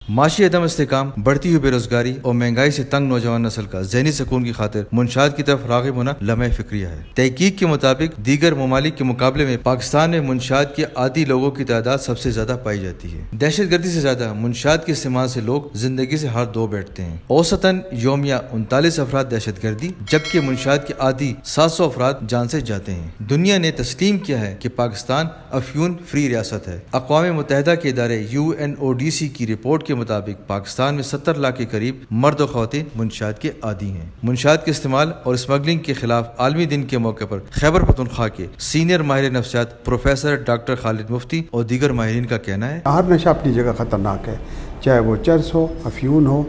معاشی عدم استحکام، بڑھتی ہوئی بے روزگاری اور مہنگائی سے تنگ نوجوان نسل کا ذہنی سکون کی خاطر منشیات کی طرف راغب ہونا لمحہ فکریہ ہے۔ تحقیق کے مطابق دیگر ممالک کے مقابلے میں پاکستان میں منشیات کے عادی لوگوں کی تعداد سب سے زیادہ پائی جاتی ہے۔ دہشت گردی سے زیادہ منشیات کے استعمال سے لوگ زندگی سے ہاتھ دھو بیٹھتے ہیں۔ اوسطاً یومیہ 39 افراد دہشت گردی جبکہ منشیات کے عادی 700 افراد جان سے جاتے ہیں۔ دنیا نے تسلیم کیا ہے کہ پاکستان افیون فری ریاست ہے۔ اقوام متحدہ کے ادارے UNODC کی رپورٹ کے مطابق پاکستان میں 70 لاکھ کے قریب مرد و خواتین منشیات کے عادی ہیں۔ منشیات کے استعمال اور اسمگلنگ کے خلاف عالمی دن کے موقع پر خیبر پختونخوا کے سینئر ماہر نفسیات پروفیسر ڈاکٹر خالد مفتی اور دیگر ماہرین کا کہنا ہے ہر نشہ اپنی جگہ خطرناک ہے، چاہے وہ چرس ہو، افیون ہو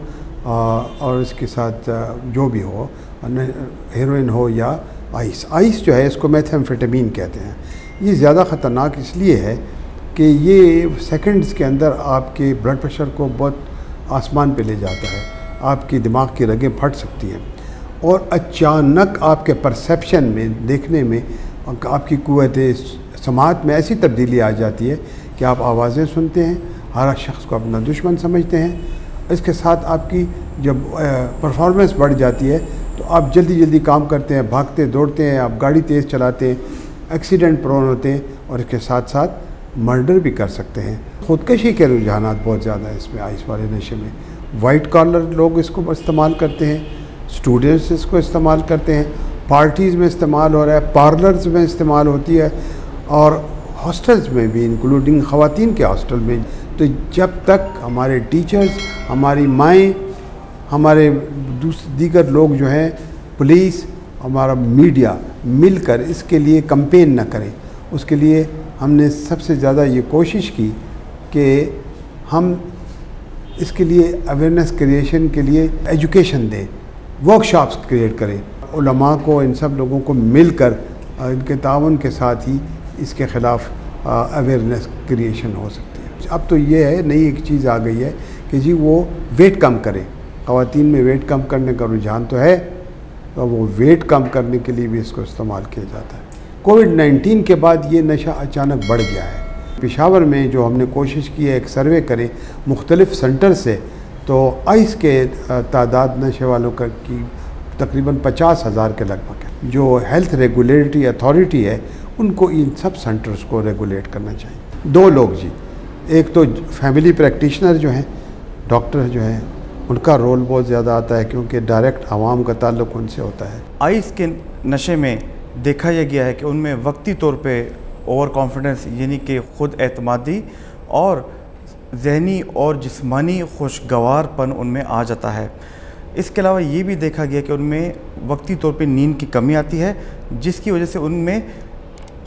اور اس کے ساتھ جو بھی ہو، ہیروئن ہو یا آئس جو ہے اس کو میتھامفیٹامین کہتے ہیں۔ یہ زیادہ خطرناک اس لیے ہے کہ یہ سیکنڈز کے اندر آپ کے بلڈ پریشر کو بہت آسمان پہ لے جاتا ہے، آپ کی دماغ کی رگیں پھٹ سکتی ہیں اور اچانک آپ کے پرسیپشن میں، دیکھنے میں، آپ کی قوت سماعت میں ایسی تبدیلی آ جاتی ہے کہ آپ آوازیں سنتے ہیں، ہر شخص کو اپنا دشمن سمجھتے ہیں۔ اس کے ساتھ آپ کی جب پرفارمنس بڑھ جاتی ہے تو آپ جلدی جلدی کام کرتے ہیں، بھاگتے دوڑتے ہیں، آپ گاڑی تیز چلاتے ہیں، ایکسیڈنٹ پرون ہوتے ہیں اور اس کے ساتھ ساتھ مرڈر بھی کر سکتے ہیں۔ خودکشی کے رجحانات بہت زیادہ ہیں اس میں، آئس والے نشے میں۔ وائٹ کالر لوگ اس کو استعمال کرتے ہیں، اسٹوڈنٹس اس کو استعمال کرتے ہیں، پارٹیز میں استعمال ہو رہا ہے، پارلرز میں استعمال ہوتی ہے اور ہاسٹلز میں بھی، انکلوڈنگ خواتین کے ہاسٹل میں۔ تو جب تک ہمارے ٹیچرز، ہماری مائیں، ہمارے دیگر لوگ جو ہیں، پولیس، ہمارا میڈیا مل کر اس کے لیے کمپین نہ کریں، اس کے لیے ہم نے سب سے زیادہ یہ کوشش کی کہ ہم اس کے لیے اویئرنیس کریشن کے لیے ایجوکیشن دیں، ورکشاپس کریٹ کریں، علماء کو، ان سب لوگوں کو مل کر ان کے تعاون کے ساتھ ہی اس کے خلاف اویئرنیس کریشن ہو سکتی ہے۔ اب تو یہ ہے، نئی ایک چیز آ گئی ہے کہ جی وہ ویٹ کم کریں، خواتین میں ویٹ کم کرنے کا رجحان تو ہے، تو وہ ویٹ کم کرنے کے لیے بھی اس کو استعمال کیا جاتا ہے۔ کووڈ-19 کے بعد یہ نشہ اچانک بڑھ گیا ہے۔ پشاور میں جو ہم نے کوشش کی ہے ایک سروے کریں مختلف سینٹر سے، تو آئس کے تعداد نشے والوں کی تقریباً 50,000 کے لگ بھگ ہے۔ جو ہیلتھ ریگولیٹری اتھارٹی ہے ان کو ان سب سینٹرز کو ریگولیٹ کرنا چاہیے۔ دو لوگ جی، ایک تو فیملی پریکٹیشنر جو ہیں، ڈاکٹر جو ہیں، ان کا رول بہت زیادہ آتا ہے کیونکہ ڈائریکٹ عوام کا تعلق ان سے ہوتا ہے۔ آئس کے نشے میں دیکھا یہ گیا ہے کہ ان میں وقتی طور پہ اوور کانفیڈنس یعنی کہ خود اعتمادی اور ذہنی اور جسمانی خوشگوار پن ان میں آ جاتا ہے۔ اس کے علاوہ یہ بھی دیکھا گیا کہ ان میں وقتی طور پہ نیند کی کمی آتی ہے، جس کی وجہ سے ان میں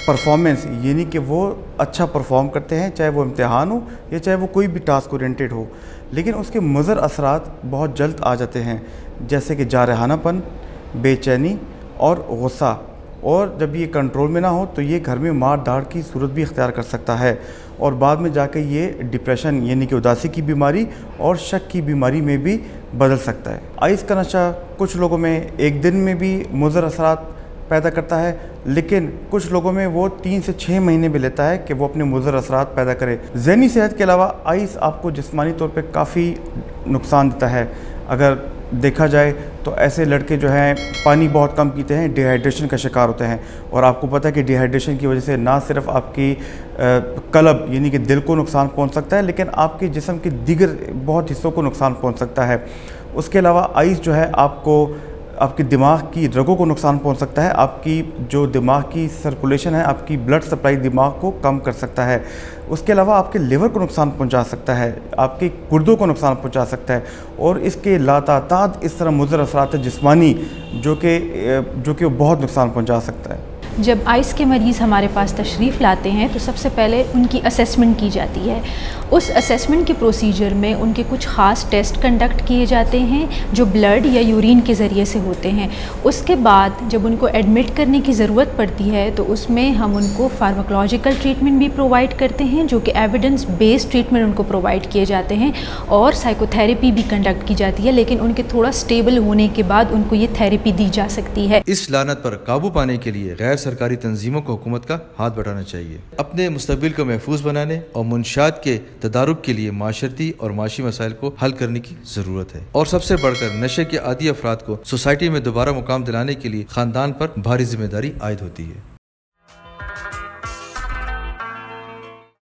پرفارمنس یعنی کہ وہ اچھا پرفارم کرتے ہیں، چاہے وہ امتحان ہو یا چاہے وہ کوئی بھی ٹاسک اورینٹیڈ ہو، لیکن اس کے مضر اثرات بہت جلد آ جاتے ہیں، جیسے کہ جارحانہ پن، بے چینی اور غصہ، اور جب یہ کنٹرول میں نہ ہو تو یہ گھر میں مار داڑ کی صورت بھی اختیار کر سکتا ہے اور بعد میں جا کے یہ ڈپریشن یعنی کہ اداسی کی بیماری اور شک کی بیماری میں بھی بدل سکتا ہے۔ آئس کا نشہ کچھ لوگوں میں ایک دن میں بھی مضر اثرات پیدا کرتا ہے، لیکن کچھ لوگوں میں وہ 3 سے 6 مہینے بھی لیتا ہے کہ وہ اپنے مضر اثرات پیدا کرے۔ ذہنی صحت کے علاوہ آئس آپ کو جسمانی طور پہ کافی نقصان دیتا ہے۔ اگر دیکھا جائے تو ایسے لڑکے جو ہیں پانی بہت کم پیتے ہیں، ڈی ہائیڈریشن کا شکار ہوتے ہیں، اور آپ کو پتہ ہے کہ ڈی ہائیڈریشن کی وجہ سے نہ صرف آپ کی قلب یعنی کہ دل کو نقصان پہنچ سکتا ہے، لیکن آپ کے جسم کے دیگر بہت حصوں کو نقصان پہنچ سکتا ہے۔ اس کے علاوہ آئس جو ہے آپ کو آپ کے دماغ کی رگوں کو نقصان پہنچ سکتا ہے، آپ کی جو دماغ کی سرکولیشن ہے، آپ کی بلڈ سپلائی دماغ کو کم کر سکتا ہے۔ اس کے علاوہ آپ کے لیور کو نقصان پہنچا سکتا ہے، آپ کے گردوں کو نقصان پہنچا سکتا ہے، اور اس کے لاتعداد اس طرح مضر اثرات جسمانی جو کہ بہت نقصان پہنچا سکتا ہے۔ جب آئس کے مریض ہمارے پاس تشریف لاتے ہیں تو سب سے پہلے ان کی اسیسمنٹ کی جاتی ہے۔ اس اسیسمنٹ کے پروسیجر میں ان کے کچھ خاص ٹیسٹ کنڈکٹ کیے جاتے ہیں جو بلڈ یا یورین کے ذریعے سے ہوتے ہیں۔ اس کے بعد جب ان کو ایڈمٹ کرنے کی ضرورت پڑتی ہے تو اس میں ہم ان کو فارماکولوجیکل ٹریٹمنٹ بھی پرووائڈ کرتے ہیں، جو کہ ایویڈنس بیسڈ ٹریٹمنٹ ان کو پرووائڈ کیے جاتے ہیں، اور سائیکو تھیراپی بھی کنڈکٹ کی جاتی ہے، لیکن ان کے تھوڑا سٹیبل ہونے کے بعد ان کو یہ تھیراپی دی جا سکتی ہے۔ اس لعنت پر قابو پانے کے لیے غیر سرکاری تنظیموں کو حکومت کا ہاتھ بٹانا چاہیے۔ اپنے مستقبل کو محفوظ بنانے اور منشیات کے تدارک کے لیے معاشرتی اور معاشی مسائل کو حل کرنے کی ضرورت ہے، اور سب سے بڑھ کر نشے کے عادی افراد کو سوسائٹی میں دوبارہ مقام دلانے کے لیے خاندان پر بھاری ذمہ داری عائد ہوتی ہے۔